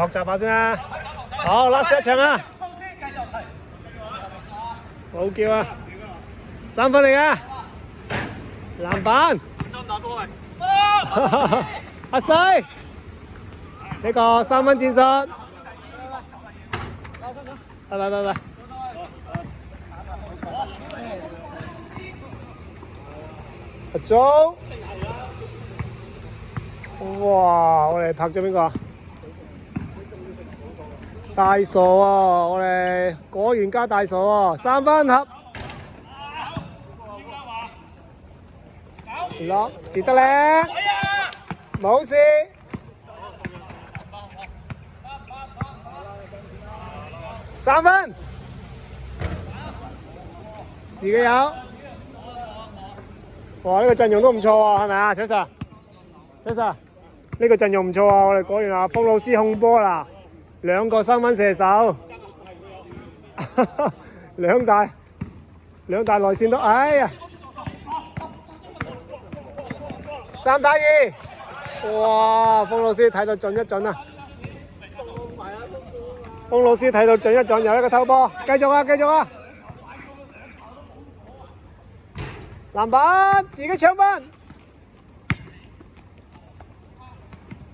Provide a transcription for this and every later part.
學習下先啦。好，last 一場啊！冇叫啊！3分嚟㗎，籃板。阿西，呢個3分戰術。拜。阿祖，哇！我哋拍咗邊個啊？大傻喎！我哋果園加大傻喎，3分合。落，截得靚，冇事。3分，自己有。哇！呢個陣容都唔錯喎，係咪啊，小 Sir？小 Sir，呢個陣容唔錯啊！我哋果然啊，封老師控波啦，2個3分射手，兩大內線都，哎呀！3打2，哇！封老師睇到準一準啊！封老師睇到準一準，又一個偷波，繼續啊！籃板自己搶分，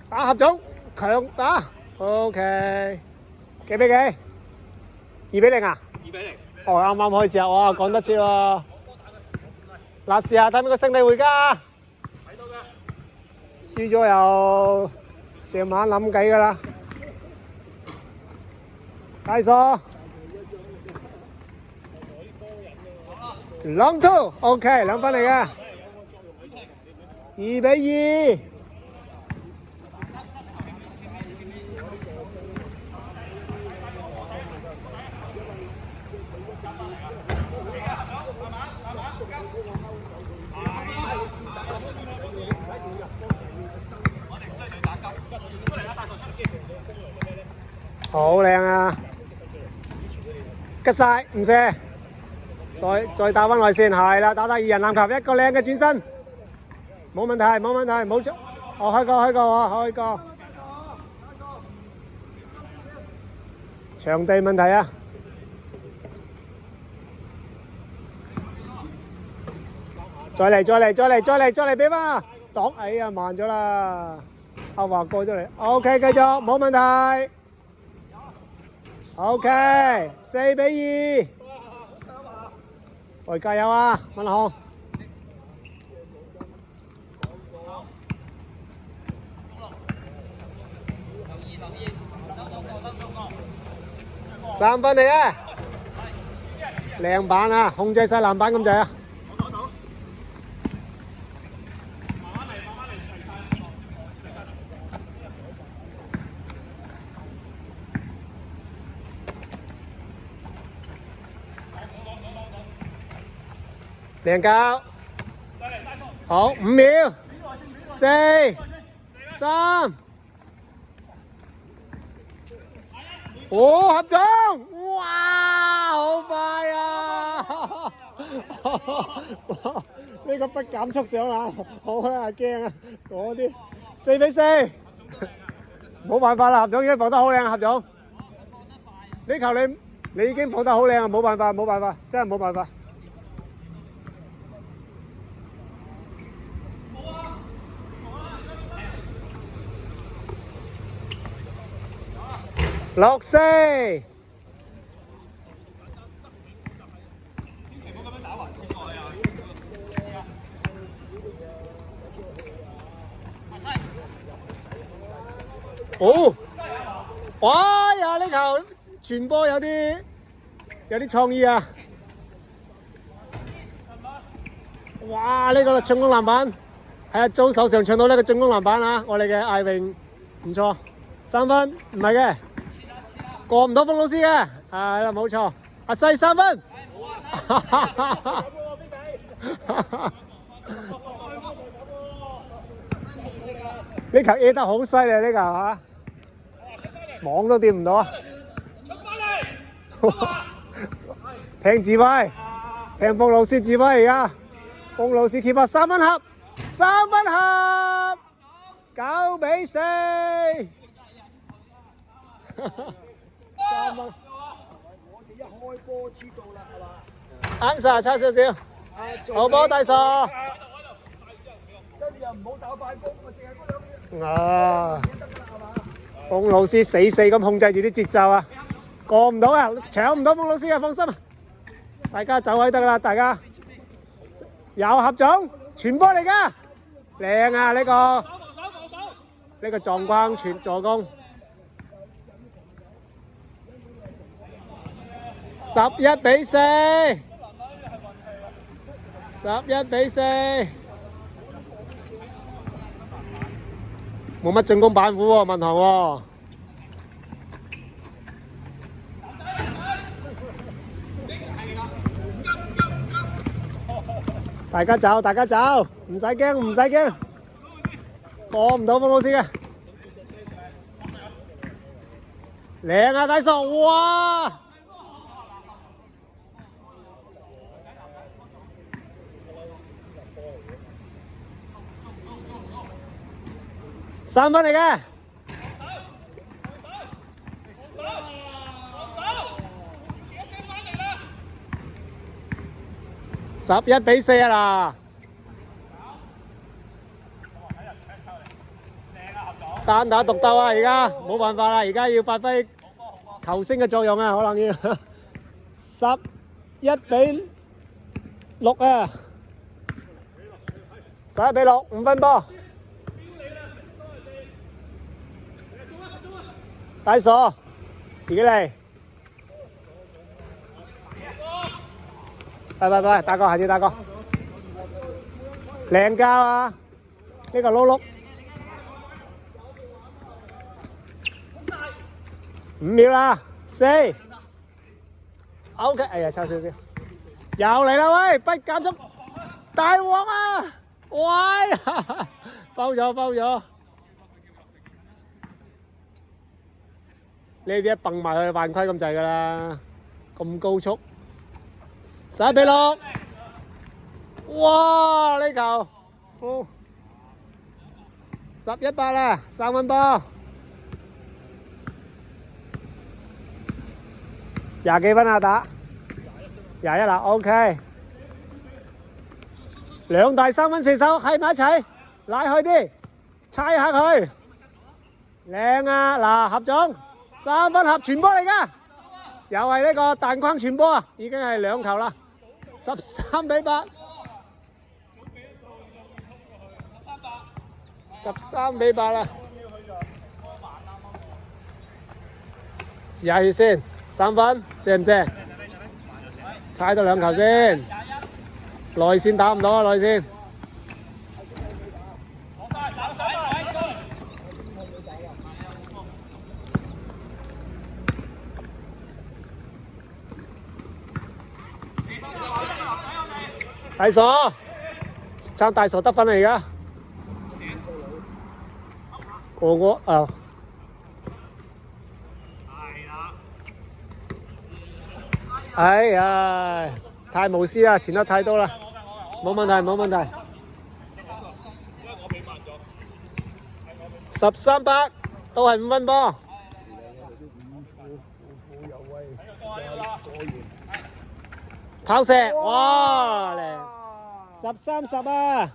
打合總，強打 ，OK， 幾比幾？2比0啊？2比0。哦，啱啱開始啊！哇，講得切喎。嗱，試下睇邊個勝利回家。睇到㗎。輸咗又成晚諗計㗎啦。大傻。Long two， OK， 2分嚟嘅，2比2。好靚啊！吉晒，唔射。再打返內線，係啦，打2人籃球，一個靚嘅轉身，冇問題，冇錯。哦，開個，場地問題啊！再嚟，俾返擋，哎呀，慢咗啦，後華過咗嚟 ，OK， 繼續，冇問題 ，OK， 4比2。喂，加油啊，文航！3分嚟啊！靚板啊，控制晒籃板咁滯啊！靚交，好5秒，4、3，合總，哇，好快啊！呢個不減速上啊，好啊，驚啊，嗰啲4比4，冇辦法啦，合總已經防得好靚啊，合總，呢球你已經防得好靚啊，冇辦法，真係冇辦法。6-4，哦，哇呀！呢球傳波有啲創意啊！哇！呢個進攻籃板喺阿周手上搶到呢個進攻籃板啊！我哋嘅艾榮唔錯，3分唔係嘅。過唔到封老師嘅，係啦，冇錯。阿西3分，呢球 A 得好犀利，呢球嚇，網都掂唔到啊！聽指揮，聽封老師指揮而家，封老師揭發3分合，9比4。3分。我哋一開波知道啦，係嘛？Answer 差少少。好波大傻。跟住又唔好打快攻，我淨係嗰兩啊！馮老師死咁控制住啲節奏啊，過唔到啊，搶唔到馮老師啊，放心啊！大家走位得啦，大家有合種傳波嚟㗎，靚啊呢個撞框傳助攻，11-4，11-4。冇乜進攻板斧喎，文航喎。大家走，唔使驚，過唔到馮老師嘅。靚啊，大傻！哇！3分嚟嘅。11-4啊啦！單打獨鬥啊！而家冇辦法啦，而家要發揮球星嘅作用啊，可能要11-6啊！11-6，5分波。大傻，自己嚟。拜，打過，下次打過。靚交啊！呢個碌，5秒啦，4。OK， 哎呀，差少少。又嚟啦喂，不減速，大鑊啊！喂，包咗。呢啲一蹦埋去犯規咁滯㗎啦，咁高速。11-6，哇！呢球，哦，11-8啦，3分波，20幾分啊打，21啦 ，OK， 兩大3分射手喺埋一齊，拉開啲，猜下佢，靚啊！嗱，合種3分合傳波嚟㗎。又係呢個彈框傳波啊！已經係2球啦，13-8，13-8啦。止下血先，3分，射唔射？猜到2球先，內線打唔到啊！內線。大傻，撐大傻得分啦而家。個啊。哎呀，太無私啦，傳得太多啦，冇問題。13-8，都係5分波。拋射，哇靚！13-10啊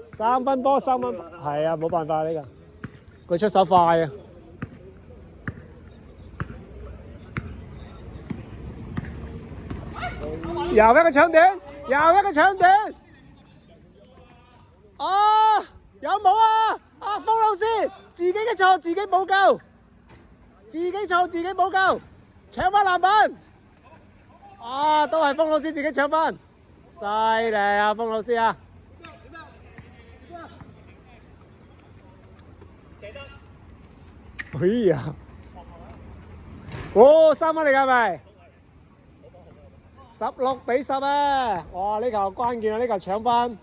，3分波，3分，係啊，冇辦法呢個，佢出手快啊！又一個搶點，啊，有冇啊？啊，馮老師自己嘅錯，自己補救，搶翻籃板。啊，都係馮老師自己搶翻，犀利啊，馮老師啊！哎呀，哦，3分嚟㗎係咪？16-10啊！哇，呢球關鍵啊，呢球搶翻，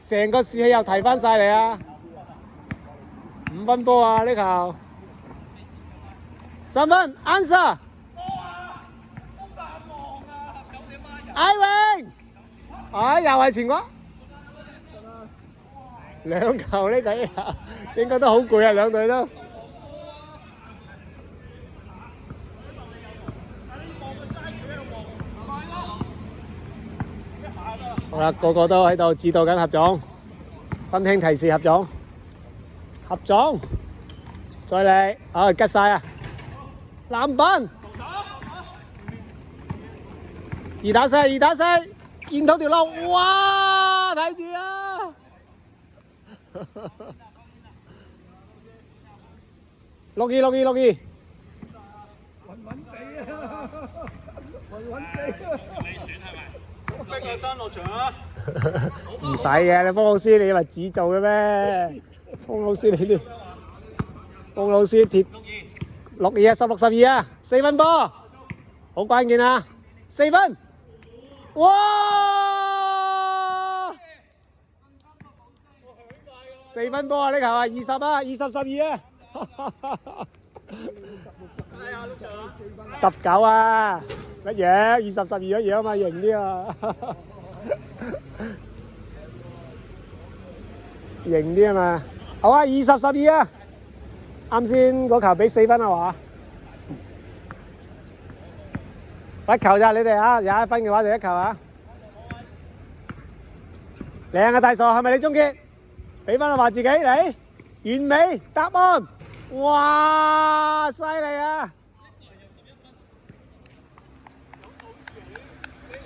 成個士氣又提翻晒嚟啊！5分波啊，呢球3分 ，answer。艾榮，又係前國，2球呢隊應該都好攰啊，兩隊都。好啦，個個都喺度指導緊合總，溫馨提示合總，合總，再嚟，啊吉晒啊，籃板，二打四，二打四，見到條路，哇，睇住啊！六二六二六二，穩穩地啊，穩穩地啊！你選係咪？冰野山落場啊！唔使嘅，你方老師你以為自做嘅咩？方老師你啲，方老師鐵六二啊，16-12啊，4分波，好關鍵啊，4分，哇！4分波啊，呢球啊，20啊，20-12啊，19啊，一樣，20-12一樣嘛，型啲啊，型啲啊嘛，好啊，20-12啊，啱先嗰球俾4分啊嘛，一球咋你哋啊，有1分嘅話就1球啊，靚啊大傻，係咪你終結？俾分啊話自己嚟，完美答案，哇，犀利啊！